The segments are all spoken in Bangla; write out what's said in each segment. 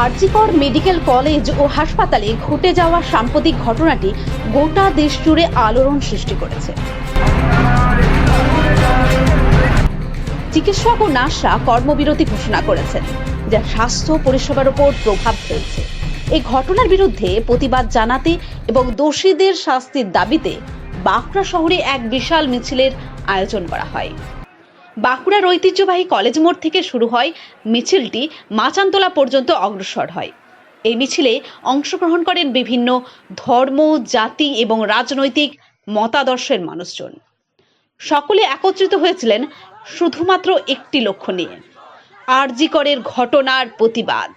আরজিকর মেডিকেল কলেজ ও হাসপাতালে ঘটে যাওয়া সাম্প্রতিক ঘটনাটি গোটা দেশ জুড়ে আলোড়ন সৃষ্টি করেছে। চিকিৎসক ও নার্সরা কর্মবিরতি ঘোষণা করেছেন, যা স্বাস্থ্য পরিষেবার উপর প্রভাব ফেলছে। এই ঘটনার বিরুদ্ধে প্রতিবাদ জানাতে এবং দোষীদের শাস্তির দাবিতে বাঁকুড়া শহরে এক বিশাল মিছিলের আয়োজন করা হয়। বাঁকুড়ার ঐতিহ্যবাহী কলেজ মোড় থেকে শুরু হয় মিছিলটি মাচানতলা পর্যন্ত অগ্রসর হয়। এই মিছিলে অংশগ্রহণ করেন বিভিন্ন ধর্ম, জাতি এবং রাজনৈতিক মতাদর্শের মানুষজন। সকলে একত্রিত হয়েছিলেন শুধুমাত্র একটি লক্ষ্য নিয়ে, আরজিকরের ঘটনার প্রতিবাদ।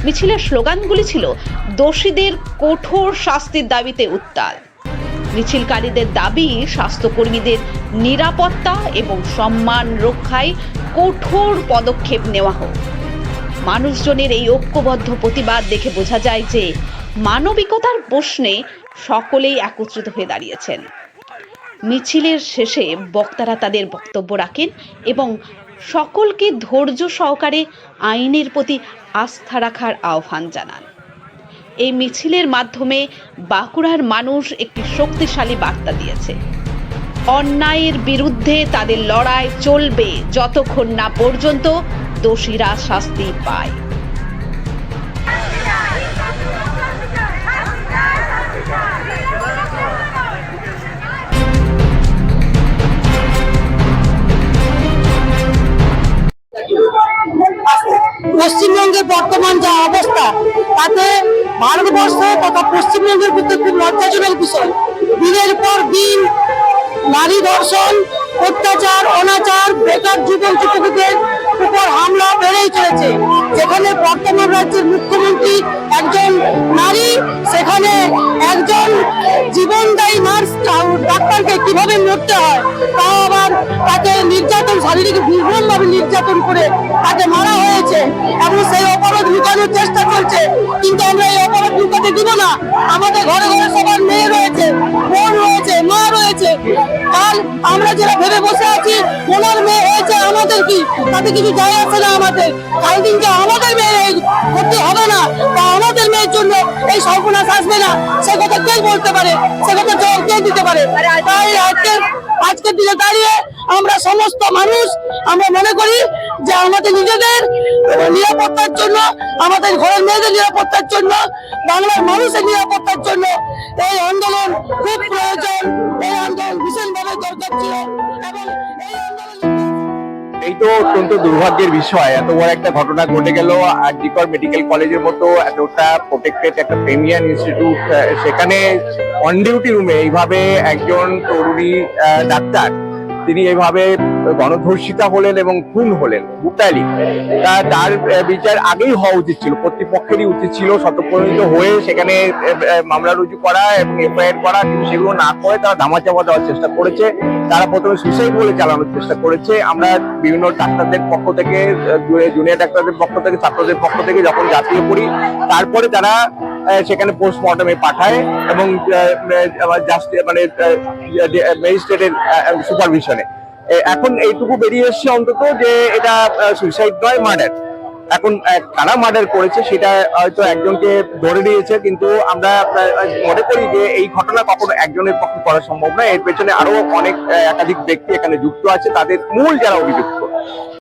মিছিলের স্লোগানগুলি ছিল দোষীদের কঠোর শাস্তির দাবিতে উত্তাল। মিছিলকারীদের দাবি স্বাস্থ্যকর্মীদের নিরাপত্তা এবং সম্মান রক্ষায় কঠোর পদক্ষেপ নেওয়া হোক। মানুষজনের এই ঐক্যবদ্ধ প্রতিবাদ দেখে বোঝা যায় যে মানবিকতার প্রশ্নে সকলেই একত্রিত হয়ে দাঁড়িয়েছেন। মিছিলের শেষে বক্তারা তাদের বক্তব্য রাখেন এবং সকলকে ধৈর্য সহকারে আইনের প্রতি আস্থা রাখার আহ্বান জানান। এই মিছিলের মাধ্যমে বাঁকুড়ার মানুষ একটি শক্তিশালী বার্তা দিয়েছে। অন্যায়ের বিরুদ্ধে তাদের লড়াই চলবে যতক্ষণ না পর্যন্ত দোষীরা শাস্তি পায়। পশ্চিমবঙ্গের বর্তমান যা অবস্থা, তাতে ভারতবর্ষ তথা পশ্চিমবঙ্গের মধ্যে খুব লজ্জাজনক বিষয়। দিনের পর দিন নারী ধর্ষণ, অত্যাচার, অনাচার, বেকার যুবক যুবতীদের উপর হামলা বেড়েই চলেছে। যেখানে বর্তমান রাজ্যের মুখ্যমন্ত্রী একজন নারী, সেখানে একজন জীবনদায়ী নার্স ডাক্তারকে কিভাবে মরতে হয়, তাও আবার তাকে নির্যাতন, শারীরিক নির্মমভাবে নির্যাতন করে তাকে মারা হয়েছে এবং সেই অপরাধ লুকানোর চেষ্টা চলছে। কিন্তু আমরা এই অপরাধ লুকাতে দিব না। আমাদের ঘরে ঘরে সবার মেয়ে রয়েছে, বোন রয়েছে, মা রয়েছে। কাল আমরা যারা ভেবে বসে আছি ওনার মেয়ে হয়েছে, আমাদের কি তাতে কিছু যায় আসে না। আমাদের কাল দিন যে আমাদের মেয়ে করতে হবে না বা আমাদের মেয়ের জন্য এই সর্বনাশ আসবে না, সে কথা কে বলতে পারে, সে কথা জবাব কে দিতে পারে? তাই আজকের দিনে দাঁড়িয়ে আমরা সমস্ত মানুষ আমরা মনে করি যে আমাদের নিজেদের নিরাপত্তার জন্য, আমাদের ঘরের মেয়েদের নিরাপত্তার জন্য, বাংলার মানুষের নিরাপত্তার জন্য এই আন্দোলন খুব প্রয়োজন। এই আন্দোলন ভীষণভাবে দরকার ছিল এবং এই আন্দোলন এই তো অত্যন্ত দুর্ভাগ্যের বিষয়। এত বড় একটা ঘটনা ঘটে গেল আরজিকর মেডিকেল কলেজের মতো এতটা প্রোটেক্টেড একটা প্রিমিয়ার ইনস্টিটিউট, সেখানে অন ডিউটি রুমে এইভাবে একজন তরুণী ডাক্তার তিনি এইভাবে গণধর্ষিতা হলেন এবং খুন হলেন ব্রুটালি। তার বিচার আগেই হওয়া উচিত ছিল, কর্তৃপক্ষেরই উচিত ছিল স্বতঃপ্রণোদিত হয়ে সেখানে মামলা রুজু করা এবং এফআইআর করা, কিন্তু সেগুলো না করে তারা ধামাচাপা দেওয়ার চেষ্টা করেছে। তারা প্রথমে সুইসাইড বলে চালানোর চেষ্টা করেছে। আমরা বিভিন্ন ডাক্তারদের পক্ষ থেকে, জুনিয়র ডাক্তারদের পক্ষ থেকে, ছাত্রদের পক্ষ থেকে যখন জাতীয় করি, তারপরে তারা সেখানে পোস্টমর্টমে পাঠায় এবং মানে ম্যাজিস্ট্রেটের সুপারভিশনে। এখন এইটুকু বেরিয়ে এসছে অন্তত যে এটা সুইসাইড নয়, মার্ডার। এখন কারা মার্ডার করেছে সেটা হয়তো একজনকে ধরে নিয়েছে, কিন্তু আমরা মনে করি যে এই ঘটনা কখনো একজনের পক্ষে করা সম্ভব নয়। এর পেছনে আরো অনেক একাধিক ব্যক্তি এখানে যুক্ত আছে, তাদের মূল যারা অভিযুক্ত